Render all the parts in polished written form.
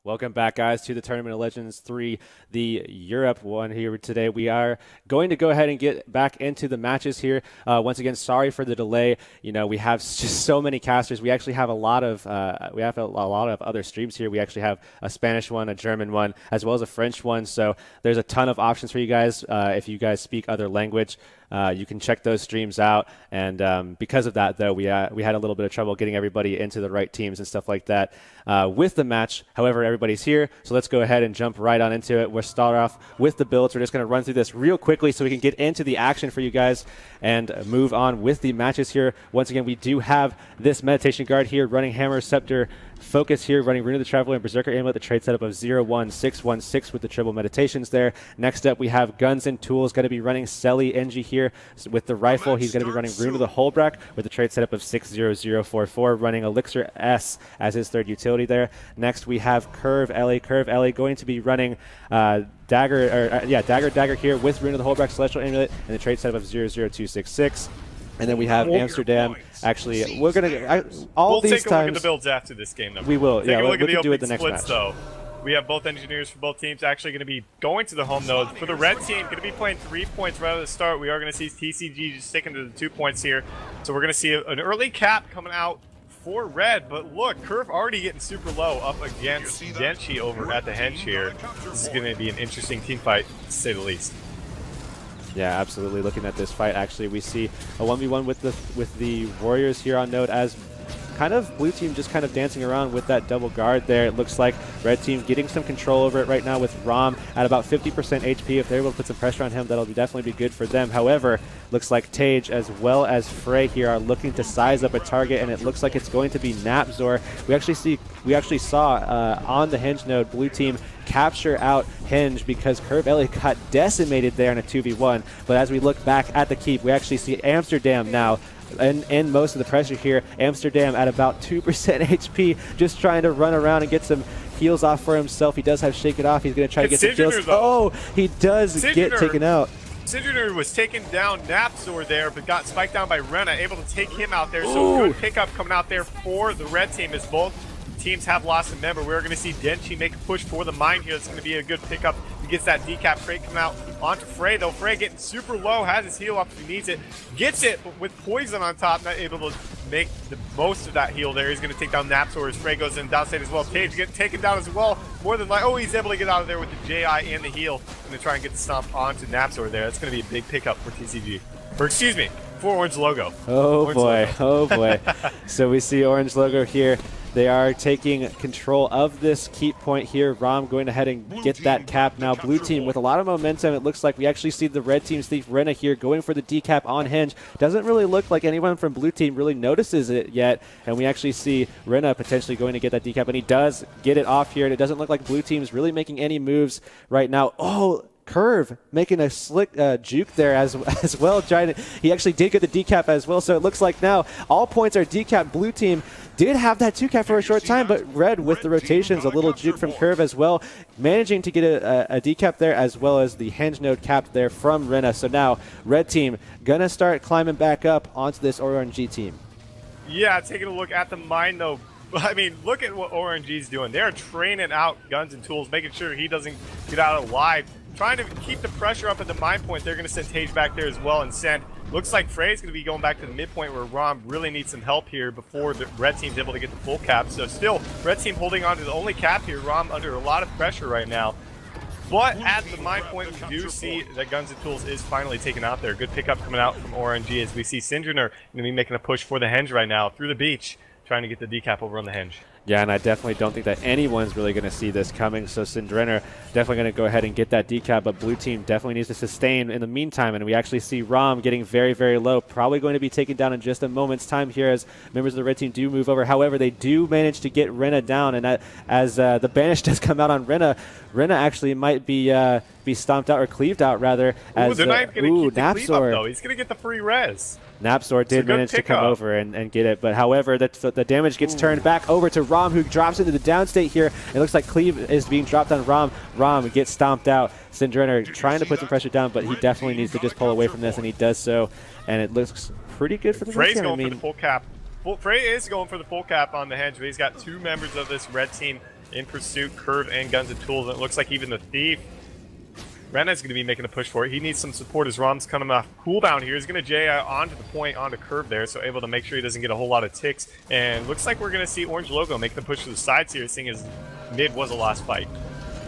Welcome back, guys, to the Tournament of Legends 3, the Europe one here today. We are going to go ahead and get back into the matches here. Once again, sorry for the delay. You know, we have just so many casters. We actually have a lot of other streams here. We actually have a Spanish one, a German one, as well as a French one. So there's a ton of options for you guys. If you guys speak other language, you can check those streams out. And because of that, though, we had a little bit of trouble getting everybody into the right teams and stuff like that with the match. However, everybody's here, so let's go ahead and jump right on into it. We'll start off with the builds. We're just going to run through this real quickly so we can get into the action for you guys and move on with the matches here. Once again, we do have this Meditation Guard here running Hammer, Scepter, Focus here, running Rune of the Traveler and Berserker Amulet, the trade setup of 0-1-6-1-6 with the triple meditations there. Next up, we have Guns and Tools, going to be running Selly Engie here with the rifle. He's going to be running Rune of the Holbrak with the trade setup of 6-0-0-4-4, running Elixir S as his third utility there. Next, we have Curve Ellie. Curve Ellie going to be running Dagger here with Rune of the Holbrak, Celestial Amulet, and the trade setup of 0-0-2-6-6. And then we have Amsterdam. Actually, we're going to we'll take a look at the builds after this game, though. We will. Take a look at the do it the opening next splits, match. though. We have both engineers for both teams actually going to be going to the home node. For the red team, going to be playing 3 points right at the start. We are going to see TCG just sticking to the 2 points here. So we're going to see an early cap coming out for red. But look, Curve already getting super low up against Denchi over at the Henge here. This is going to be an interesting team fight, to say the least. Yeah, absolutely. Looking at this fight, actually, we see a 1v1 with the Warriors here on node as kind of blue team just kind of dancing around with that double guard there. It looks like red team getting some control over it right now with Rom at about 50% HP. If they're able to put some pressure on him, that'll definitely be good for them. However, looks like Tage as well as Frey here are looking to size up a target, and it looks like it's going to be Napzor. We actually saw on the Henge node blue team capture out Henge because Curve Ellie got decimated there in a 2v1. But as we look back at the keep, we actually see Amsterdam now and most of the pressure here. Amsterdam at about 2% HP, just trying to run around and get some heals off for himself. He does have Shake It Off. He's going to try to get some kills. Oh, he does get taken out. Sinjiner was taking down Napzor there, but got spiked down by Rena, able to take him out there. So good pickup coming out there for the red team as both teams have lost a member. We're going to see Denchi make a push for the mine here. It's going to be a good pickup. He gets that decap. Frey coming out onto Frey, though. Frey getting super low, has his heal up if he needs it. Gets it, but with poison on top, not able to make the most of that heal there. He's going to take down Napzor as Frey goes in downstate as well. Tage getting taken down as well. More than like, oh, he's able to get out of there with the JI and the heal. Going to try and get the stomp onto Napzor there. That's going to be a big pickup for TCG. Or excuse me, for Orange Logo. Oh Orange boy, Logo. oh boy. So we see Orange Logo here. They are taking control of this keep point here. Rom going ahead and get that cap now. Blue team with a lot of momentum. It looks like we actually see the red team's Thief Rena here going for the decap on Henge. Doesn't really look like anyone from blue team really notices it yet. And we actually see Rena potentially going to get that decap. And he does get it off here. And it doesn't look like blue team's really making any moves right now. Oh, Curve making a slick juke there as well. He actually did get the decap as well. So it looks like now all points are decap. Blue team did have that 2-cap for a short time, but red with the rotations, a little juke from Curve as well, managing to get a decap there as well as the Henge node capped there from Rena. So now red team gonna start climbing back up onto this RNG team. Yeah, taking a look at the mine though. I mean, look at what RNG's doing. They're training out Guns and Tools, making sure he doesn't get out alive. Trying to keep the pressure up at the mine point. They're going to send Tage back there as well and send. Looks like Frey's going to be going back to the midpoint where Rom really needs some help here before the red team's able to get the full cap. So still, red team holding on to the only cap here. Rom under a lot of pressure right now. But at the mine point, we do see that Guns and Tools is finally taken out there. Good pickup coming out from RNG as we see Sinjiner going to be making a push for the Henge right now through the beach, trying to get the decap over on the Henge. Yeah, and I definitely don't think that anyone's really going to see this coming. So Sindrenner definitely going to go ahead and get that decap, but blue team definitely needs to sustain in the meantime. And we actually see Rom getting very, very low, probably going to be taken down in just a moment's time here as members of the red team do move over. However, they do manage to get Rena down, and as the banish does come out on Rena, Rena actually might be stomped out or cleaved out rather. Ooh, they're not going to keep the cleave up, Napzor. though. He's going to get the free res. Napzor did manage to come over and get it, but however, the damage gets turned back over to Rom, who drops into the downstate here. It looks like Cleave is being dropped on Rom. Rom gets stomped out. Sindrenner trying to put some pressure down, but he definitely needs to just pull away from this, and he does so, and it looks pretty good for the Frey's going for the full cap. Frey is going for the full cap on the Henge, but he's got 2 members of this red team in pursuit, Curve and Guns and Tools. And it looks like even the Thief, Rena's going to be making a push for it. He needs some support as Rom's coming off cooldown here. He's going to J onto the point, onto Curve there, so able to make sure he doesn't get a whole lot of ticks. And looks like we're going to see Orange Logo make the push to the sides here, seeing as mid was a lost fight.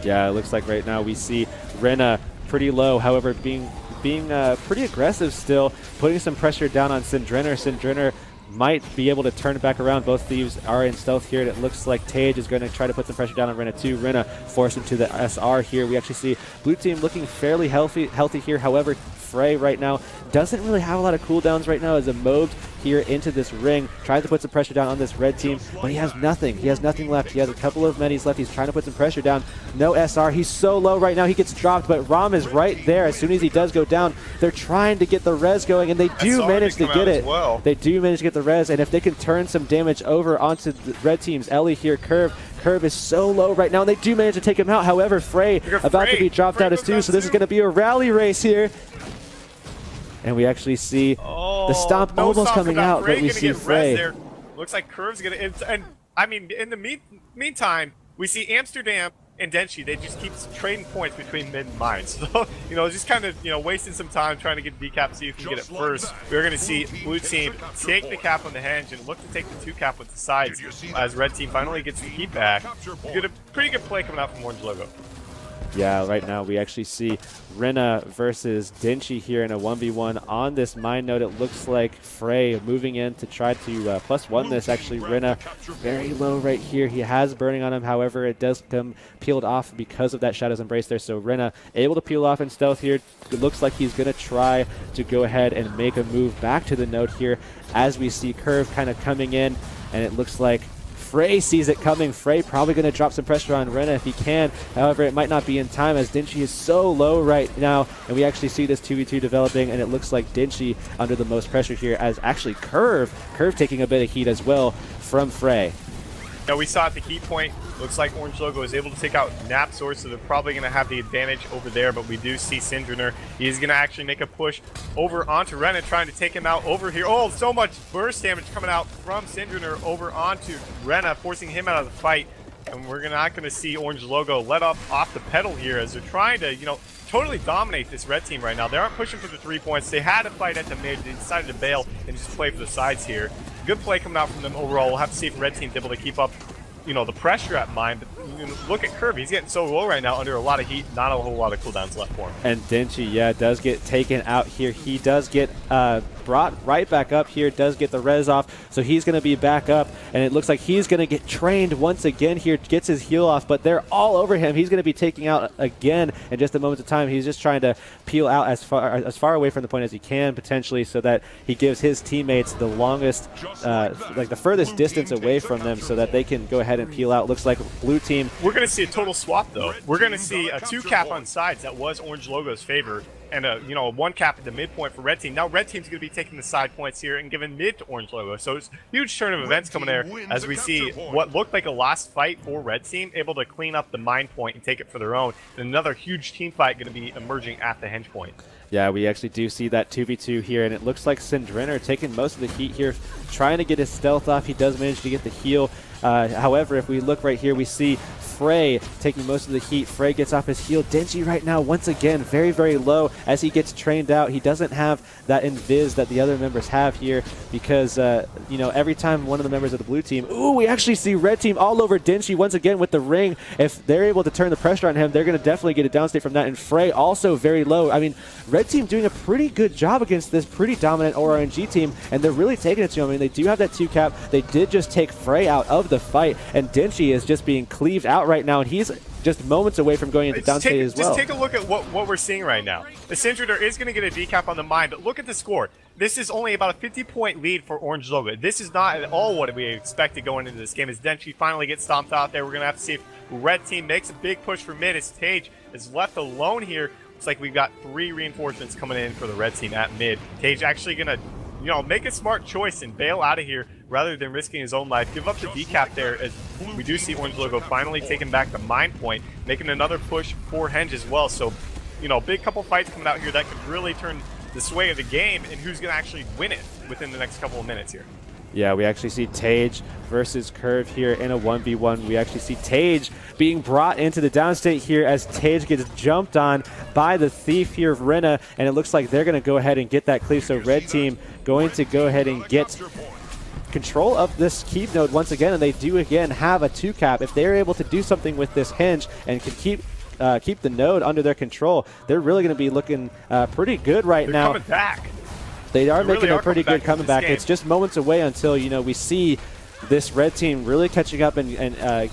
Yeah, it looks like right now we see Rena pretty low, however, being pretty aggressive still, putting some pressure down on Syndrenner. Syndrenner might be able to turn it back around. Both Thieves are in stealth here, and it looks like Tage is going to try to put some pressure down on Rena too. Rena forced into the SR here. We actually see blue team looking fairly healthy here. However, Frey right now doesn't really have a lot of cooldowns right now as a Moog here into this ring, tries to put some pressure down on this red team, but he has nothing. He has nothing left. He has a couple of minis left. He's trying to put some pressure down. No SR. He's so low right now. He gets dropped, but Rom is right there. As soon as he does go down, they're trying to get the res going, and they do manage to get it. They do manage to get the res, and if they can turn some damage over onto the red team's Ellie here, Curve is so low right now, and they do manage to take him out. However, Frey about to be dropped out as two, so this is going to be a rally race here. And we actually see the stomp almost coming out, but we see Frey. Looks like Curve's going to... And, I mean, in the meantime, we see Amsterdam and Denshi. They just keep trading points between mid and mine. So, you know, just kind of, you know, wasting some time trying to get decap, see if we can get it first. We're going to see blue team take the cap on the henge and look to take the 2 cap with the sides as red team finally gets the heat back. Get a pretty good play coming out from Orange Logo. Yeah, right now we actually see Rena versus Denshi here in a 1v1 on this mine node. It looks like Frey moving in to try to +1 this. Actually, Rena very low right here. He has burning on him. However, it does come peeled off because of that Shadow's Embrace there. So Rena able to peel off in stealth here. It looks like he's going to try to go ahead and make a move back to the node here as we see Curve kind of coming in, and it looks like Frey sees it coming. Frey probably going to drop some pressure on Rena if he can. However, it might not be in time as Denshi is so low right now. And we actually see this 2v2 developing, and it looks like Denshi under the most pressure here as actually Curve taking a bit of heat as well from Frey. Yeah, we saw at the heat point. Looks like Orange Logo is able to take out Napzor, so they're probably going to have the advantage over there, but we do see Syndrenner. He's going to actually make a push over onto Rena, trying to take him out over here. Oh, so much burst damage coming out from Syndrenner over onto Rena, forcing him out of the fight. And we're not going to see Orange Logo let up off the pedal here as they're trying to, you know, totally dominate this red team right now. They aren't pushing for the 3 points. They had to fight at the mid. They decided to bail and just play for the sides here. Good play coming out from them overall. We'll have to see if red team's able to keep up, you know, the pressure at mine. But you know, look at Curve. He's getting so low right now under a lot of heat. Not a whole lot of cooldowns left for him. And Denshi, yeah, does get taken out here. He does get brought right back up here, does get the res off, so he's going to be back up, and it looks like he's going to get trained once again here, gets his heal off, but they're all over him. He's going to be taking out again in just a moment of time. He's just trying to peel out as far away from the point as he can, potentially, so that he gives his teammates the longest, like the furthest distance away from them so that they can go ahead and peel out. Looks like blue team. We're going to see a total swap, though. We're going to see a 2 cap on sides that was Orange Logo's favor, and a 1 cap at the midpoint for red team. Now red team's going to be taking the side points here and giving mid to Orange Logo. So it's a huge turn of events coming there as we see what looked like a lost fight for red team able to clean up the mine point and take it for their own. And another huge team fight going to be emerging at the henge point. Yeah, we actually do see that 2v2 here, and it looks like Syndrenner taking most of the heat here, trying to get his stealth off. He does manage to get the heal. However, if we look right here, we see Frey taking most of the heat. Frey gets off his heal. Denshi right now, once again, very, very low as he gets trained out. He doesn't have that invis that the other members have here because, you know, every time one of the members of the blue team, ooh, we actually see red team all over Denshi once again with the ring. If they're able to turn the pressure on him, they're going to definitely get a downstate from that. And Frey also very low. I mean, red team doing a pretty good job against this pretty dominant ORNG team, and they're really taking it to him. I mean, they do have that 2 cap. They did just take Frey out of the fight, and Denshi is just being cleaved out right now, and he's just moments away from going into downstate as well. Just take a look at what we're seeing right now. The Syndrenner is going to get a decap on the mine, but look at the score. This is only about a 50-point lead for Orange Logo. This is not at all what we expected going into this game. As Denshi finally gets stomped out there, we're going to have to see if red team makes a big push for mid as Tage is left alone here. Looks like we've got 3 reinforcements coming in for the red team at mid. Tage actually going to, you know, make a smart choice and bail out of here rather than risking his own life. Give up the decap there as we do see Orange Logo finally taking back the mine point, making another push for henge as well. So, you know, big couple fights coming out here that could really turn the sway of the game and who's going to actually win it within the next couple of minutes here. Yeah, we actually see Tage versus Curve here in a 1v1. We actually see Tage being brought into the downstate here as Tage gets jumped on by the Thief here of Rena, and it looks like they're going to go ahead and get that cleave. So red team going to go ahead and get control of this keep node once again, and they do again have a 2-cap. If they're able to do something with this hinge and can keep the node under their control, they're really going to be looking pretty good right now. Coming back. They are really making a pretty good comeback. It's just moments away until, you know, we see this red team really catching up and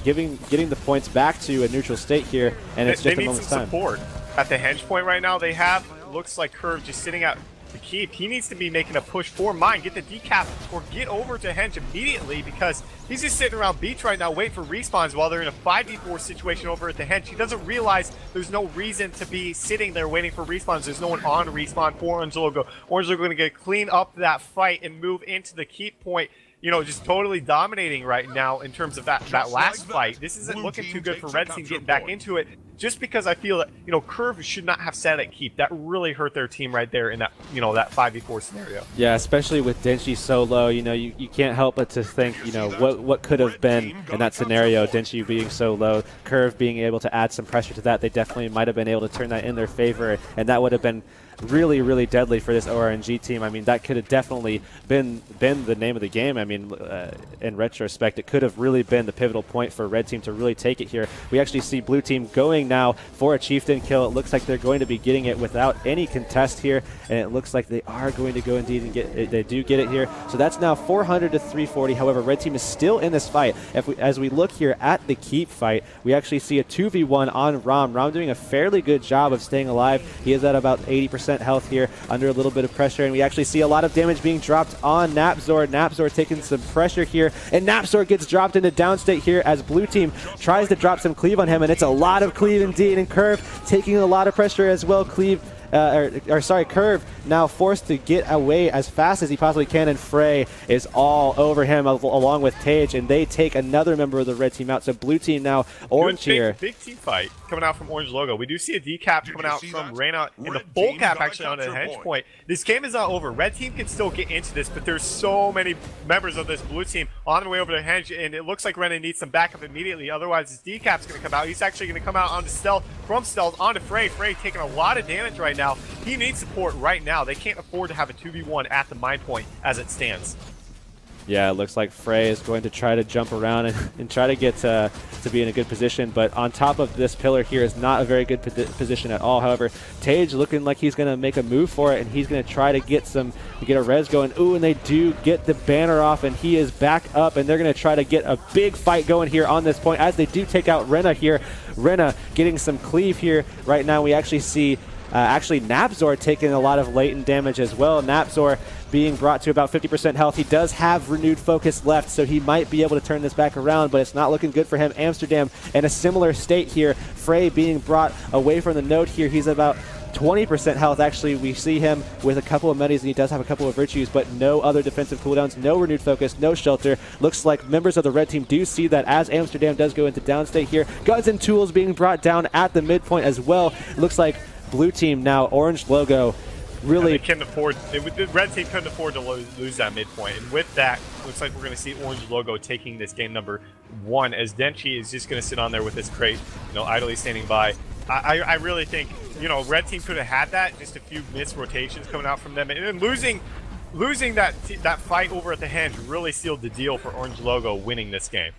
getting the points back to a neutral state here, and it's just a moment's time. They need some support at the henge point right now. They have, looks like Curve just sitting at the keep. He needs to be making a push for mine, get the decap, or get over to henge immediately, because he's just sitting around beach right now waiting for respawns while they're in a 5v4 situation over at the henge. He doesn't realize there's no reason to be sitting there waiting for respawns. There's no one on respawn for Orange Logo. Orange Logo going to get clean up that fight and move into the keep point. You know, just totally dominating right now in terms of that last fight. This isn't looking too good for Red Team getting back into it, just because I feel that, you know, Curve should not have sat at keep. That really hurt their team right there in that, you know, that 5v4 scenario. Yeah, especially with Denshi so low, you know, you can't help but to think, you know, what could have been in that scenario, Denshi being so low, Curve being able to add some pressure to that. They definitely might have been able to turn that in their favor, and that would have been really, really deadly for this ORNG team. I mean, that could have definitely been the name of the game. I mean, in retrospect, it could have really been the pivotal point for Red Team to really take it here. We actually see Blue Team going now for a Chieftain kill. It looks like they're going to be getting it without any contest here, and it looks like they are going to go indeed and get it. They do get it here. So that's now 400 to 340. However, Red Team is still in this fight. As we look here at the keep fight, we actually see a 2v1 on Rom. Rom doing a fairly good job of staying alive. He is at about 80% health here, under a little bit of pressure, and we actually see a lot of damage being dropped on Napzor. Napzor taking some pressure here, and Napzor gets dropped into downstate here as Blue Team tries to drop some cleave on him, and it's a lot of cleave indeed, and Curve taking a lot of pressure as well. Curve now forced to get away as fast as he possibly can, and Frey is all over him along with Tage, and they take another member of the red team out. So Blue Team now orange here. Big team fight coming out from Orange Logo. We do see a decap coming out from Reyna in the full cap actually on the henge point. This game is not over. Red Team can still get into this, but there's so many members of this Blue Team on their way over to henge, and it looks like Reyna needs some backup immediately. Otherwise, his decap's going to come out. He's actually going to come out onto Stealth, from Stealth onto Frey. Frey taking a lot of damage right now. He needs support right now. They can't afford to have a 2v1 at the mine point as it stands. Yeah, it looks like Frey is going to try to jump around and try to get to be in a good position, but on top of this pillar here is not a very good position at all. However, Tage looking like he's going to make a move for it, and he's going to try to get a res going. Ooh, and they do get the banner off, and he is back up, and they're going to try to get a big fight going here on this point as they do take out Rena here. Rena getting some cleave here right now. We actually see actually Napzor taking a lot of latent damage as well. Napzor being brought to about 50% health. He does have renewed focus left, so he might be able to turn this back around, but it's not looking good for him. Amsterdam in a similar state here. Frey being brought away from the node here. He's about 20% health. Actually, we see him with a couple of medis, and he does have a couple of virtues, but no other defensive cooldowns, no renewed focus, no shelter. Looks like members of the red team do see that as Amsterdam does go into downstate here. Guns and tools being brought down at the midpoint as well. Looks like Blue Team now, Orange Logo, really... They couldn't afford, the red team couldn't afford to lose that midpoint, and with that, looks like we're going to see Orange Logo taking this game number 1, as Denshi is just going to sit on there with his crate, you know, idly standing by. I really think, you know, red team could have had that, just a few missed rotations coming out from them, and then losing that fight over at the henge really sealed the deal for Orange Logo winning this game.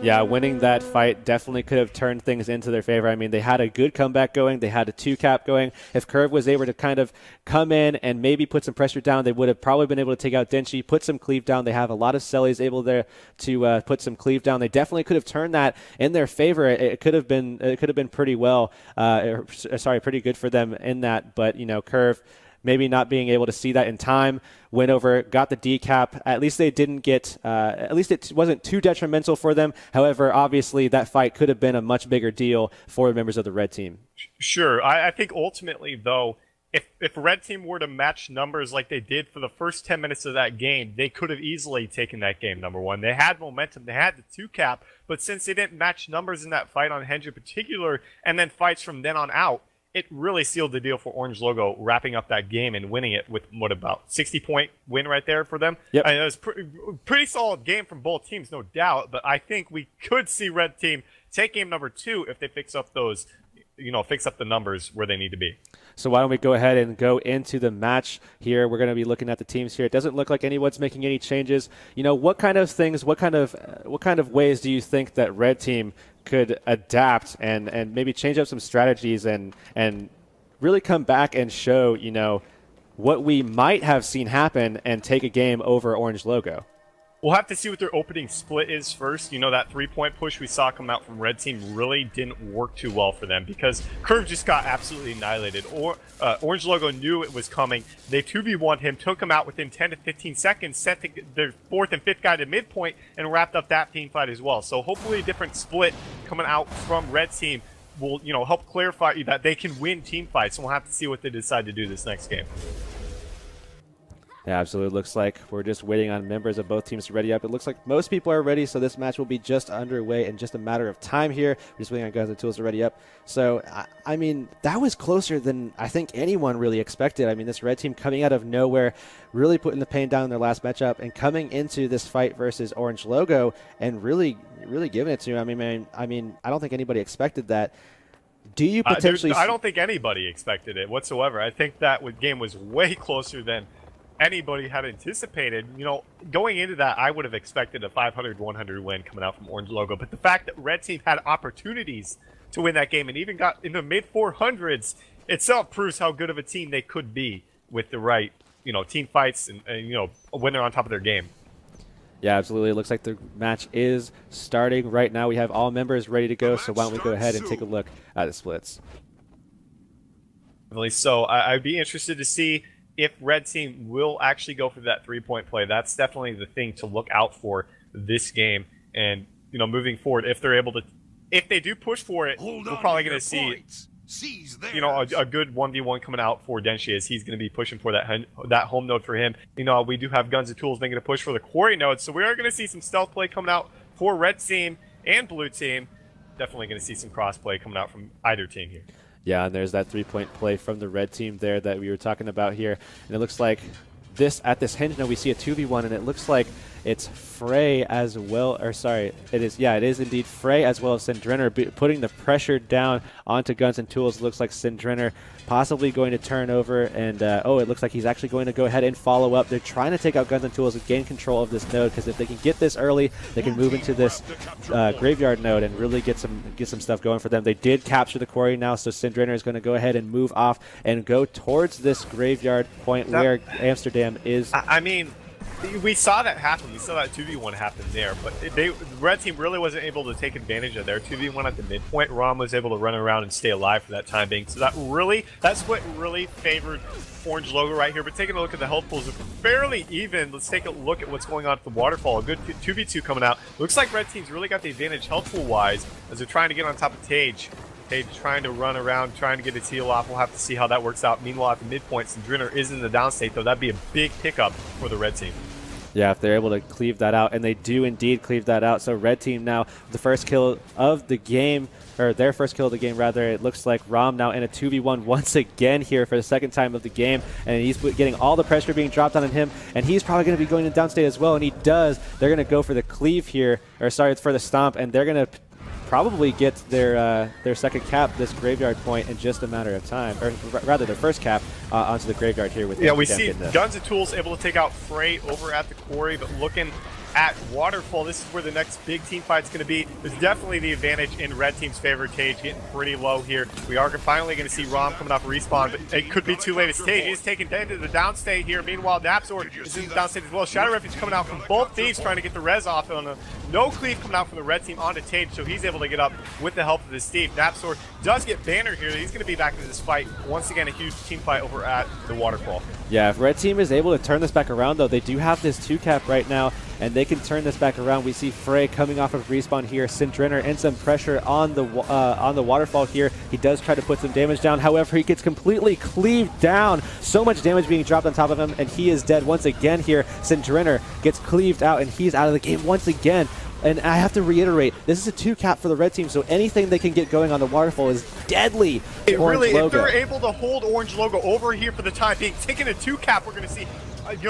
Yeah, winning that fight definitely could have turned things into their favor. I mean, they had a good comeback going. They had a 2-cap going. If Curve was able to kind of come in and maybe put some pressure down, they would have probably been able to take out Denshi, put some cleave down. They have a lot of Sellies able there to put some cleave down. They definitely could have turned that in their favor. It could have been pretty pretty good for them in that. But, you know, Curve maybe not being able to see that in time, went over, got the decap. At least they didn't get, at least it wasn't too detrimental for them. However, obviously that fight could have been a much bigger deal for members of the red team. Sure. I think ultimately, though, if red team were to match numbers like they did for the first 10 minutes of that game, they could have easily taken that game number 1. They had momentum. They had the 2-cap, but since they didn't match numbers in that fight on henge in particular, and then fights from then on out, it really sealed the deal for Orange Logo, wrapping up that game and winning it with, what, about 60-point win right there for them? Yep. I mean, it was pretty solid game from both teams, no doubt, but I think we could see Red Team take game number 2 if they fix up those, fix up the numbers where they need to be. So why don't we go ahead and go into the match here? We're going to be looking at the teams here. It doesn't look like anyone's making any changes. What kind of things, what kind of ways do you think that Red Team could adapt and maybe change up some strategies and really come back and show, what we might have seen happen and take a game over Orange Logo? We'll have to see what their opening split is first. That 3-point push we saw come out from Red Team really didn't work too well for them because Curve just got absolutely annihilated. Orange Logo knew it was coming. They 2v1'd him, took him out within 10 to 15 seconds, set their 4th and 5th guy to midpoint, and wrapped up that team fight as well. So hopefully a different split coming out from Red Team will, help clarify that they can win team fights. And we'll have to see what they decide to do this next game. Yeah, absolutely. Looks like we're just waiting on members of both teams to ready up. It looks like most people are ready, so this match will be just underway in just a matter of time here. We're just waiting on Guns and Tools to ready up. So, I mean, that was closer than I think anyone really expected. I mean, this Red Team coming out of nowhere, really putting the pain down in their last matchup, and coming into this fight versus Orange Logo and really giving it to him. I mean, I don't think anybody expected that. Do you potentially... I don't think anybody expected it whatsoever. I think that game was way closer than anybody had anticipated. Going into that, I would have expected a 500-100 win coming out from Orange Logo. But the fact that Red Team had opportunities to win that game and even got in the mid-400s itself proves how good of a team they could be with the right, team fights and when they're on top of their game. Yeah, absolutely. It looks like the match is starting right now. We have all members ready to go, so why don't we go ahead and take a look at the splits. So I'd be interested to see if Red Team will actually go for that 3-point play. That's definitely the thing to look out for this game. And, moving forward, if they do push for it, we're probably going to see, a good 1v1 coming out for Denshi as he's going to be pushing for that home node for him. We do have Guns and Tools making a push for the quarry node, so we are going to see some stealth play coming out for Red Team and Blue Team. Definitely going to see some cross play coming out from either team here. Yeah, and there's that 3-point play from the Red Team there that we were talking about here. And it looks like at this hinge now we see a 2v1, and it looks like it's Frey as well, or sorry, it is indeed Frey as well as Syndrenner putting the pressure down onto Guns and Tools. It looks like Syndrenner possibly going to turn over, and it looks like he's actually going to go ahead and follow up. They're trying to take out Guns and Tools and gain control of this node, because if they can get this early, they can move into this graveyard node and really get some stuff going for them. They did capture the quarry now, so Syndrenner is going to go ahead and move off and go towards this graveyard point where Amsterdam is. I mean, we saw that happen. We saw that 2v1 happen there, but the Red Team really wasn't able to take advantage of their 2v1 at the midpoint. Rom was able to run around and stay alive for that time being. So that's what really favored Orange Logo right here. But taking a look at the health pools, they're fairly even. Let's take a look at what's going on at the waterfall. A good 2v2 coming out. Looks like Red Team's really got the advantage health pool wise as they're trying to get on top of Tage. Tage trying to run around, trying to get his heal off. We'll have to see how that works out. Meanwhile, at the midpoint, Syndrenner is in the downstate, though that'd be a big pickup for the Red Team. Yeah, if they're able to cleave that out, and they do indeed cleave that out. So Red Team now, the first kill of the game, or their first kill of the game rather, it looks like Rom now in a 2v1 once again here for the second time of the game, and he's getting all the pressure being dropped on him, and he's probably going to be going to downstate as well, and he does. They're going to go for the cleave here, or sorry, for the stomp, and they're going to probably get their second cap, this graveyard point, in just a matter of time, or rather their first cap onto the graveyard here. With we see Guns and Tools able to take out Frey over at the quarry, but looking at Waterfall, this is where the next big team fight's going to be. There's definitely the advantage in Red Team's favor. Tage getting pretty low here. We are finally going to see Rom coming off respawn, but it could be too late. As Tage is taken down to the downstate here. Meanwhile, Napzor is in the downstate as well. Shadow Refuge coming out from both Thieves trying to get the res off on a no cleave coming out from the Red Team onto Tage, so he's able to get up with the help of the Steve. Napzor does get Banner here. He's going to be back in this fight. Once again, a huge team fight over at the Waterfall. Yeah, if Red Team is able to turn this back around, though, they do have this 2-cap right now, and they can turn this back around. We see Frey coming off of respawn here. Syndrenner and some pressure on the Waterfall here. He does try to put some damage down. However, he gets completely cleaved down. So much damage being dropped on top of him, and he is dead once again here. Syndrenner gets cleaved out, and he's out of the game once again. And I have to reiterate, this is a 2-cap for the red team, so anything they can get going on the waterfall is deadly. If they're able to hold Orange Logo over here for the time being, taking a 2-cap, we're going to see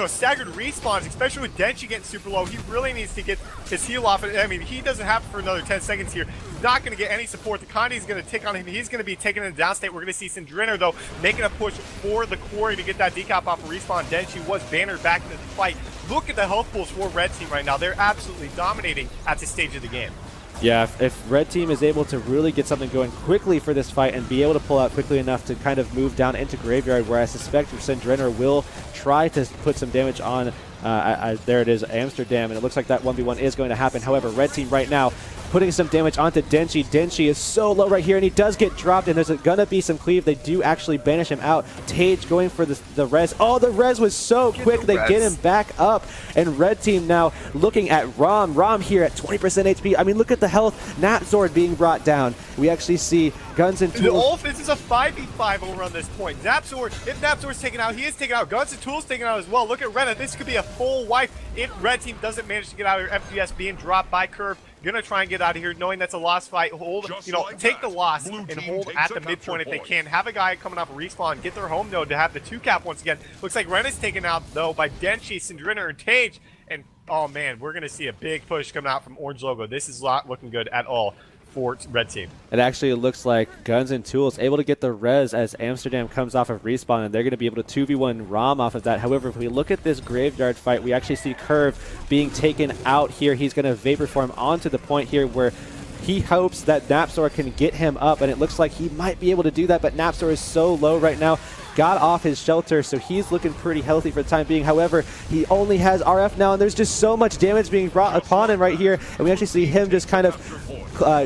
staggered respawns, especially with Denshi getting super low. He really needs to get his heal off. I mean, he doesn't have it for another 10 seconds here. He's not going to get any support. The Condi's going to tick on him. He's going to be taking in the downstate. We're going to see Syndrinner, though, making a push for the quarry to get that decap off of respawn. Denshi was bannered back into the fight. Look at the health pools for red team right now. They're absolutely dominating at this stage of the game. Yeah, if red team is able to really get something going quickly for this fight and be able to pull out quickly enough to kind of move down into Graveyard, where I suspect Syndrinner will try to put some damage on, there it is, Amsterdam, and it looks like that 1v1 is going to happen. However, red team right now putting some damage onto Denshi. Denshi is so low right here, and he does get dropped, and there's gonna be some cleave. They do actually banish him out. Tage going for the res. Oh, the res was so quick. They get him back up, and red team now looking at Rom. Rom here at 20% HP. I mean, look at the health. Napzord being brought down. We actually see Guns and Tools. This is a 5v5 over on this point. Napzord, if Napzord's taken out, he is taken out. Guns and Tools taken out as well. Look at Rena. This could be a full wipe if red team doesn't manage to get out of here. FGS being dropped by Curve. Gonna try and get out of here, knowing that's a lost fight. Hold, take the loss and hold at the midpoint if they can. Have a guy coming off a respawn, get their home node to have the 2-cap once again. Looks like Ren is taken out though by Denshi, Syndrinner, and Tage. And oh man, we're gonna see a big push coming out from Orange Logo. This is not looking good at all for red team. It actually looks like Guns and Tools able to get the res as Amsterdam comes off of respawn, and they're going to be able to 2v1 Rom off of that. However, if we look at this Graveyard fight, we actually see Curve being taken out here. He's going to Vapor Form onto the point here where he hopes that Napzor can get him up, and it looks like he might be able to do that, but Napzor is so low right now. Got off his shelter, so he's looking pretty healthy for the time being. However, he only has RF now, and there's just so much damage being brought upon him right here, and we actually see him just kind of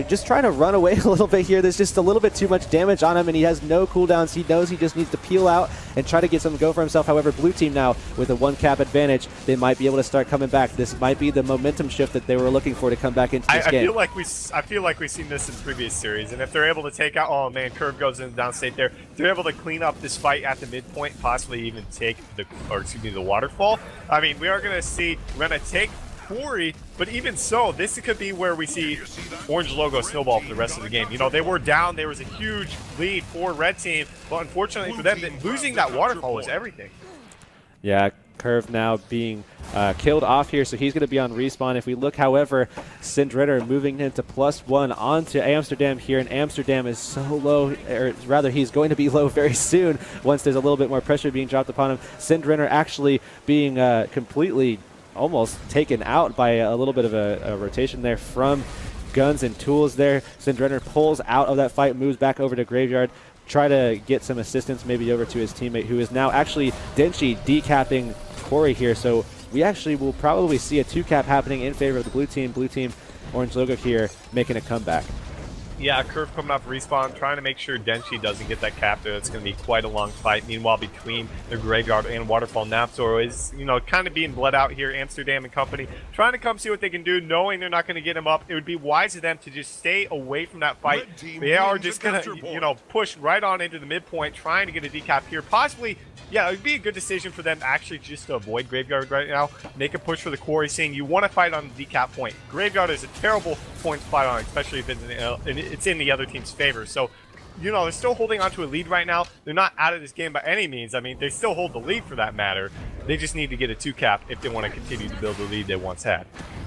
just trying to run away a little bit here. There's just a little bit too much damage on him, and he has no cooldowns. He knows he just needs to peel out and try to get something going for himself. However, blue team now with a 1-cap advantage, they might be able to start coming back. This might be the momentum shift that they were looking for to come back into this game. I feel like we've seen this in previous series, and if they're able to take out, oh man, Curve goes in the downstate there. If they're able to clean up this fight at the midpoint, possibly even take the waterfall. I mean, we are going to see Rena take Quarry, but even so, this could be where we see Orange Logo snowball for the rest of the game. You know, they were down. There was a huge lead for red team, but unfortunately for them, losing that waterfall was everything. Yeah, Curve now being killed off here, so he's going to be on respawn. If we look, however, Syndrinner moving into +1 onto Amsterdam here, and Amsterdam is so low, or rather he's going to be low very soon once there's a little bit more pressure being dropped upon him. Syndrinner actually being completely almost taken out by a little bit of a rotation there from Guns and Tools there. Syndrinner pulls out of that fight, moves back over to Graveyard, try to get some assistance maybe over to his teammate, who is now actually Denshi decapping Quarry here. So we actually will probably see a 2-cap happening in favor of the blue team. Blue team, Orange Logo here, making a comeback. Yeah, Curve coming off respawn, trying to make sure Denshi doesn't get that cap there. It's going to be quite a long fight. Meanwhile, between the Graveyard and Waterfall, Napzor is, kind of being bled out here. Amsterdam and company trying to come see what they can do, knowing they're not going to get him up. It would be wise of them to just stay away from that fight. They are just going to, push right on into the midpoint, trying to get a decap here. Possibly, yeah, it would be a good decision for them actually just to avoid Graveyard right now. Make a push for the quarry, saying you want to fight on the decap point. Graveyard is a terrible point to fight on, especially if it's in the other team's favor. So, they're still holding on to a lead right now. They're not out of this game by any means. I mean, they still hold the lead for that matter. They just need to get a 2-cap if they want to continue to build the lead they once had.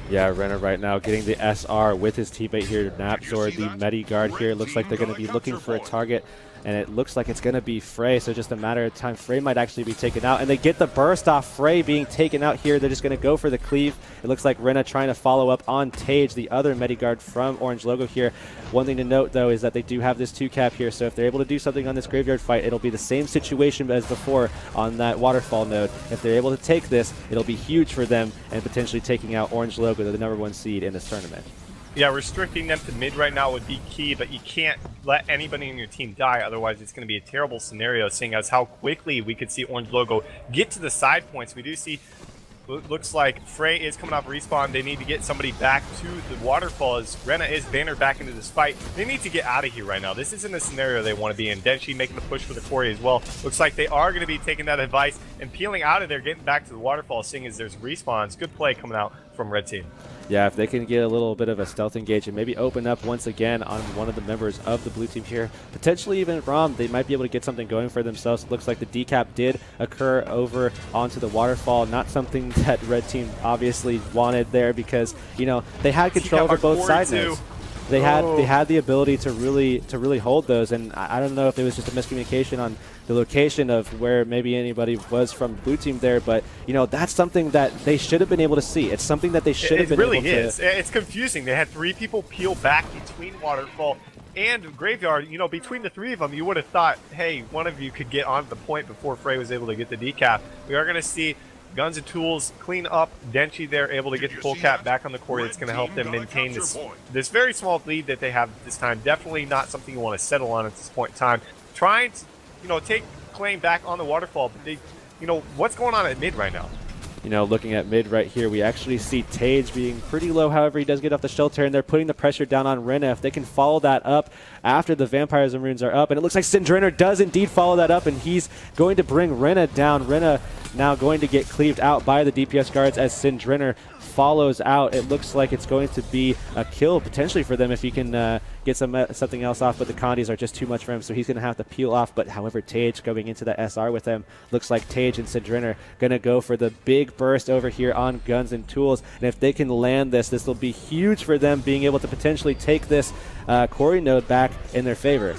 Yeah, Renner right now getting the SR with his teammate here, Napzor, the Medi guard here. Looks like they're going to be looking for a target, and it looks like it's going to be Frey, so just a matter of time. Frey might actually be taken out, and they get the burst off Frey being taken out here. They're just going to go for the cleave. It looks like Renna trying to follow up on Tage, the other Medi guard from Orange Logo here. One thing to note, though, is that they do have this 2-cap here, so if they're able to do something on this Graveyard fight, it'll be the same situation as before on that Waterfall node. If they're able to take this, it'll be huge for them and potentially taking out Orange Logo, the #1 seed in this tournament. Yeah, restricting them to mid right now would be key, but you can't let anybody in your team die, otherwise it's going to be a terrible scenario, seeing as how quickly we could see Orange Logo get to the side points. We do see, looks like Frey is coming off respawn. They need to get somebody back to the waterfall as Renna is bannered back into this fight. They need to get out of here right now. This isn't a scenario they want to be in. Denshi making the push for the quarry as well. Looks like they are going to be taking that advice and peeling out of there, getting back to the waterfall, seeing as there's respawns. Good play coming out from Red Team. Yeah, if they can get a little bit of a stealth engage and maybe open up once again on one of the members of the blue team here, potentially even Rom, they might be able to get something going for themselves. It looks like the decap did occur over onto the waterfall, not something that Red Team obviously wanted there because, you know, they had control over both side nodes. They had the ability to really hold those, and I don't know if it was just a miscommunication on the location of where maybe anybody was from the blue team there, but you know that's something that they should have been able to see. It's something that they should have been able to. It really is. It's confusing. They had 3 people peel back between Waterfall and Graveyard. You know, between the 3 of them, you would have thought, hey, one of you could get onto the point before Frey was able to get the decap. We are going to see Guns and Tools clean up. Denchi there able to get the full cap back on the court. That's going to help them maintain this very small lead that they have this time. Definitely not something you want to settle on at this point in time. Trying to, you know, take claim back on the waterfall, but they, you know, what's going on at mid right now? You know, looking at mid right here, we actually see Tage being pretty low. However, he does get off the shelter, and they're putting the pressure down on Rena. If they can follow that up after the Vampires and Runes are up, and it looks like Syndrinner does indeed follow that up, and he's going to bring Rena down. Rena now going to get cleaved out by the DPS guards as Syndrinner follows out. It looks like it's going to be a kill potentially for them if he can get something else off, but the Condis are just too much for him, so he's going to have to peel off. But however, Tage going into the SR with him, looks like Tage and Syndrinner going to go for the big burst over here on Guns and Tools, and if they can land this will be huge for them, being able to potentially take this Quarry node back in their favor.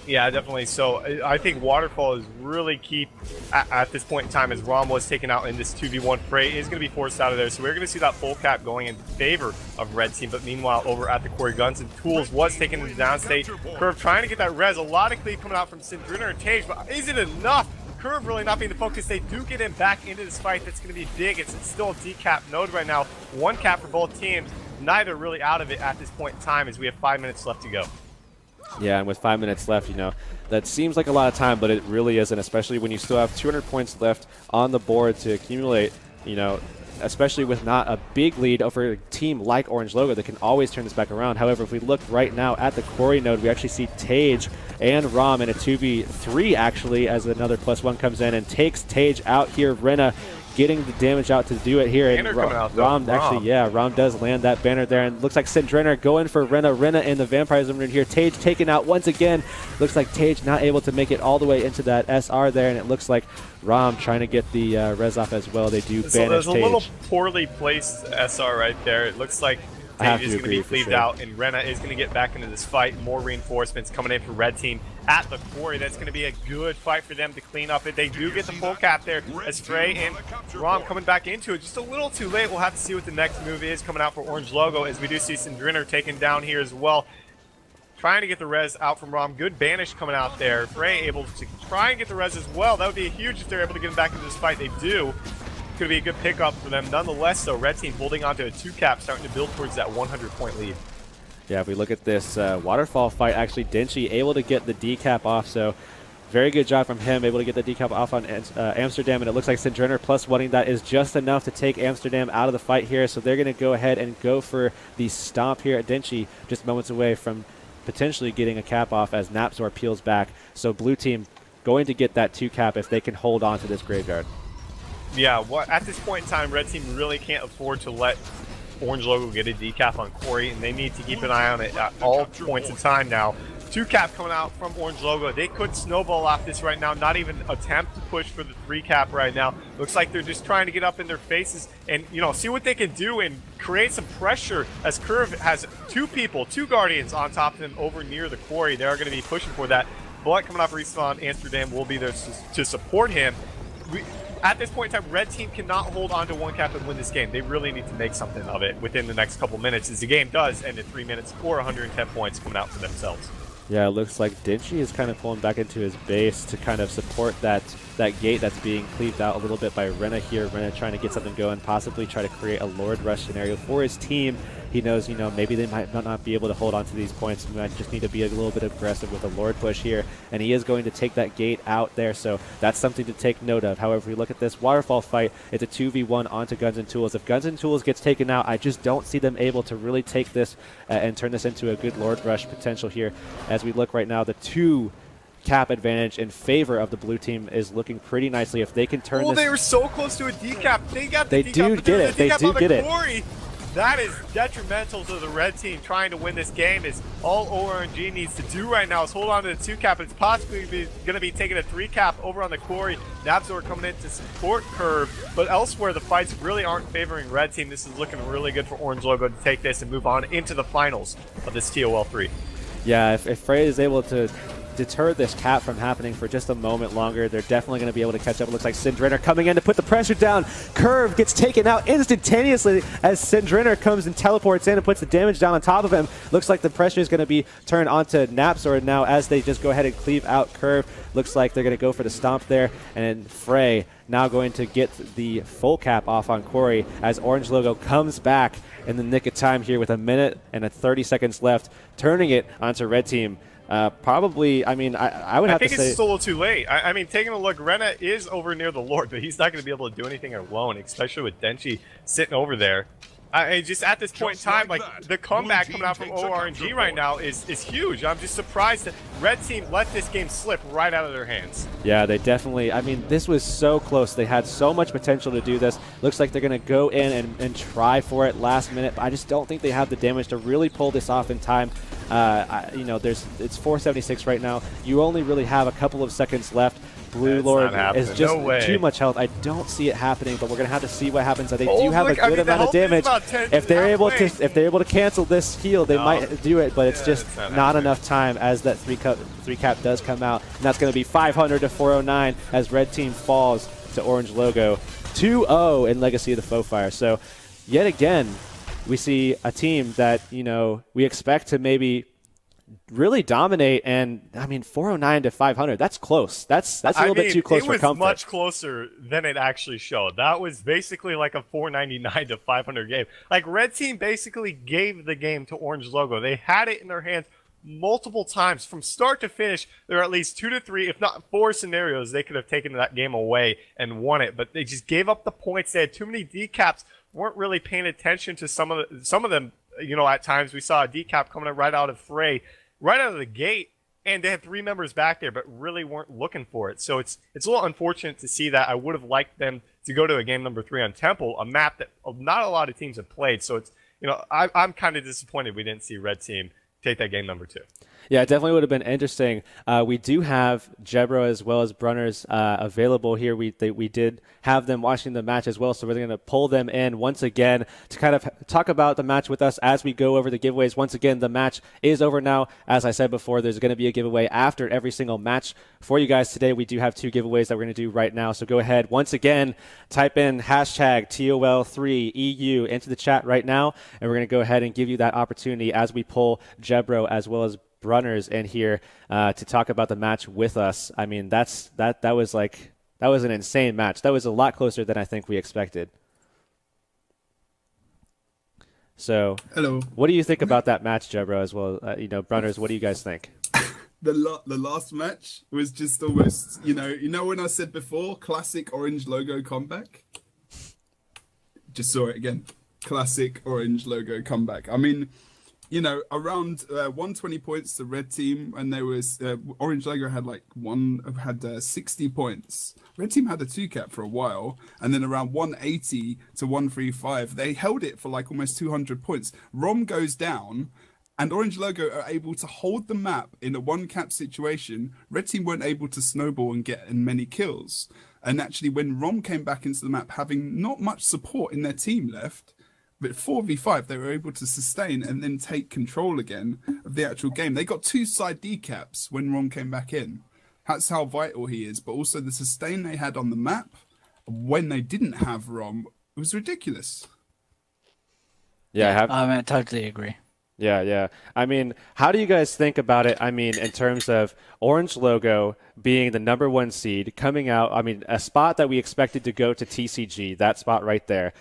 Yeah, definitely. So I think Waterfall is really key at this point in time, as Rom was taken out in this 2v1. Frey is going to be forced out of there, so we're going to see that full cap going in favor of Red Team. But meanwhile, over at the Quarry, Guns and Tools was taken into downstate. Curve trying to get that res. A lot of cleave coming out from Syndrinner and Tage, but is it enough? Curve really not being the focus. They do get him back into this fight. That's going to be big. It's still a decap node right now. 1 cap for both teams. Neither really out of it at this point in time, as we have 5 minutes left to go. Yeah, and with 5 minutes left, you know, that seems like a lot of time, but it really isn't, especially when you still have 200 points left on the board to accumulate, you know, especially with not a big lead over a team like Orange Logo that can always turn this back around. However, if we look right now at the Quarry node, we actually see Tage and Rom in a 2v3 actually, as another +1 comes in and takes Tage out here. Rena getting the damage out to do it here, and Rom actually, yeah, Rom does land that banner there, and looks like Syndrinner going for Rena in the Vampire Zone here. Tage taken out once again. Looks like Tage not able to make it all the way into that SR there, and it looks like Rom trying to get the res off as well. They do banish Tage. There's a little poorly placed SR right there. It looks like Tage is going to be cleaved out, and Rena is going to get back into this fight. More reinforcements coming in for Red Team at the Quarry. That's going to be a good fight for them to clean up it. They do get the full cap there as Frey and Rom coming back into it. Just a little too late. We'll have to see what the next move is coming out for Orange Logo, as we do see Syndrinner taken down here as well. Trying to get the res out from Rom. Good banish coming out there. Frey able to try and get the res as well. That would be huge if they're able to get him back into this fight. They do. Could be a good pickup for them. Nonetheless, though, Red Team holding on to a 2 cap, starting to build towards that 100-point lead. Yeah, if we look at this waterfall fight, actually Denchi able to get the decap off, so very good job from him, able to get the decap off on Amsterdam, and it looks like Syndrinner +1ing that is just enough to take Amsterdam out of the fight here, so they're going to go ahead and go for the stomp here at Denchi, just moments away from potentially getting a cap off as Napzor peels back. So blue team going to get that 2 cap if they can hold on to this graveyard. Yeah, at this point in time, Red Team really can't afford to let Orange Logo get a decap on Quarry, and they need to keep an eye on it at all points in time now. 2 cap coming out from Orange Logo. They could snowball off this right now, not even attempt to push for the 3 cap right now. Looks like they're just trying to get up in their faces and, you know, see what they can do and create some pressure, as Curve has 2 people, 2 Guardians on top of them over near the Quarry. They are going to be pushing for that. Bullet coming off Respawn, Amsterdam will be there to support him. At this point in time, Red Team cannot hold on to 1 cap and win this game. They really need to make something of it within the next couple minutes, as the game does end in 3 minutes or 110 points coming out for themselves. Yeah, it looks like Denchi is kind of pulling back into his base to kind of support that gate that's being cleaved out a little bit by Rena here. Rena trying to get something going, possibly try to create a Lord Rush scenario for his team. He knows, you know, maybe they might not be able to hold on to these points. We might just need to be a little bit aggressive with a Lord push here, and he is going to take that gate out there, so that's something to take note of. However, if we look at this waterfall fight, it's a 2v1 onto Guns and Tools. If Guns and Tools gets taken out, I just don't see them able to really take this and turn this into a good Lord Rush potential here. As we look right now, the 2 cap advantage in favor of the blue team is looking pretty nicely. If they can turn this... they were so close to a decap. They got the They decap, do get it. They do get it. Quarry. That is detrimental to the red team trying to win this game. Is all ORNG needs to do right now is hold on to the 2 cap. It's possibly going to be taking a 3 cap over on the quarry. Napzor coming in to support Curve, but elsewhere the fights really aren't favoring red team. This is looking really good for Orange Logo to take this and move on into the finals of this TOL 3. Yeah, if Frey is able to deter this cap from happening for just a moment longer, they're definitely going to be able to catch up. It looks like Syndrenner coming in to put the pressure down. Curve gets taken out instantaneously as Syndrenner comes and teleports in and puts the damage down on top of him. Looks like the pressure is going to be turned onto Napzor now as they just go ahead and cleave out Curve. Looks like they're going to go for the stomp there, and Frey now going to get the full cap off on Quarry as Orange Logo comes back in the nick of time here with a minute and 30 seconds left, turning it onto red team. Probably, I mean, I would have to say... I think it's just a little too late. I mean, taking a look, Rena is over near the Lord, but he's not going to be able to do anything alone, especially with Denchi sitting over there. Just at this point in time, like the comeback coming out from ORNG right now is huge. I'm just surprised that red team let this game slip right out of their hands. Yeah, they definitely, I mean, this was so close. They had so much potential to do this. Looks like they're going to go in and try for it last minute, but I just don't think they have the damage to really pull this off in time. You know, it's 476 right now. You only really have a couple of seconds left. Blue Lord is just too much health. I don't see it happening, but we're gonna have to see what happens. They do have a good amount of damage. If they're able to cancel this heal, they might do it, but it's just not enough time as that 3 cap does come out, and that's gonna be 500 to 409 as red team falls to Orange Logo 2-0 in Legacy of the Foe Fire. So yet again, we see a team that, you know, we expect to maybe really dominate, and I mean 409 to 500. That's close. That's a little bit too close for comfort. It was much closer than it actually showed. That was basically like a 499 to 500 game. Like red team basically gave the game to Orange Logo. They had it in their hands multiple times from start to finish. There are at least 2 to 3, if not 4 scenarios they could have taken that game away and won it, but they just gave up the points. They had too many decaps. Weren't really paying attention to some of them. You know, at times we saw a decap coming right out of Frey, right out of the gate, and they had 3 members back there, but really weren't looking for it. So it's a little unfortunate to see that. I would have liked them to go to a game number 3 on Temple, a map that not a lot of teams have played. So it's, you know, I'm kind of disappointed we didn't see red team take that game number 2. Yeah, it definitely would have been interesting. We do have Jebro as well as Brunners available here. We did have them watching the match as well, so we're going to pull them in once again to kind of talk about the match with us as we go over the giveaways. Once again, the match is over now. As I said before, there's going to be a giveaway after every single match for you guys today. We do have 2 giveaways that we're going to do right now, so go ahead. Once again, type in hashtag TOL3EU into the chat right now, and we're going to go ahead and give you that opportunity as we pull Jebro as well as Brunners in here to talk about the match with us. I mean, that was an insane match. That was a lot closer than I think we expected. So, hello. What do you think about that match, Jebro, as well? You know, Brunners, what do you guys think? The last match was just almost, you know when I said before, classic Orange Logo comeback? Just saw it again. Classic Orange Logo comeback. I mean, you know, around 120 points to red team, and there was Orange Logo had 60 points. Red team had a 2 cap for a while, and then around 180 to 135, they held it for like almost 200 points. Rom goes down, and Orange Logo are able to hold the map in a 1 cap situation. Red team weren't able to snowball and get in many kills. And actually, when Rom came back into the map, having not much support in their team left, but 4v5, they were able to sustain and then take control again of the actual game. They got 2 side decaps when Rom came back in. That's how vital he is. But also the sustain they had on the map when they didn't have Rom was ridiculous. Yeah, I totally agree. Yeah. I mean, how do you guys think about it? I mean, in terms of Orange Logo being the #1 seed, coming out, I mean, a spot that we expected to go to TCG, that spot right there.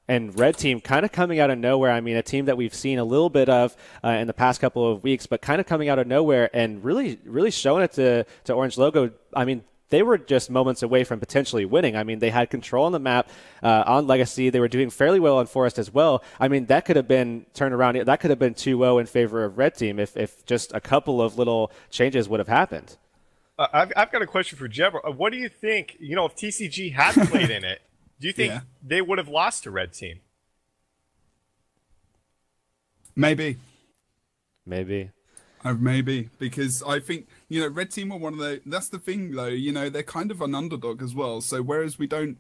And red team kind of coming out of nowhere. I mean, a team that we've seen a little bit of in the past couple of weeks, but kind of coming out of nowhere and really showing it to Orange Logo. I mean, they were just moments away from potentially winning. I mean, they had control on the map on Legacy. They were doing fairly well on Forest as well. I mean, that could have been turned around. That could have been 2-0 in favor of red team if just a couple of little changes would have happened. I've got a question for Jeb. What do you think? You know, if TCG had played in it, do you think they would have lost to Red Team? Maybe. Maybe. Maybe, because I think, you know, Red Team are one of the, that's the thing though, you know, they're kind of an underdog as well. So whereas we don't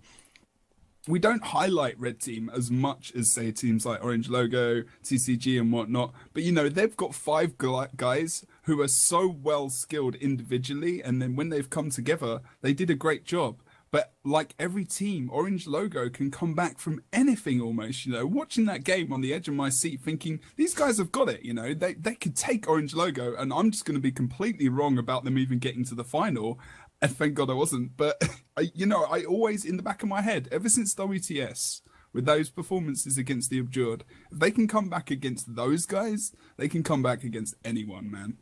highlight Red Team as much as, say, teams like Orange Logo, TCG and whatnot, but you know, they've got 5 guys who are so well skilled individually, and then when they've come together, they did a great job. But like every team, Orange Logo can come back from anything almost, you know. Watching that game on the edge of my seat thinking, these guys have got it, you know. They could take Orange Logo, and I'm just going to be completely wrong about them even getting to the final. And thank God I wasn't. But, you know, I always, in the back of my head, ever since WTS, with those performances against the Abjured, if they can come back against those guys, they can come back against anyone, man.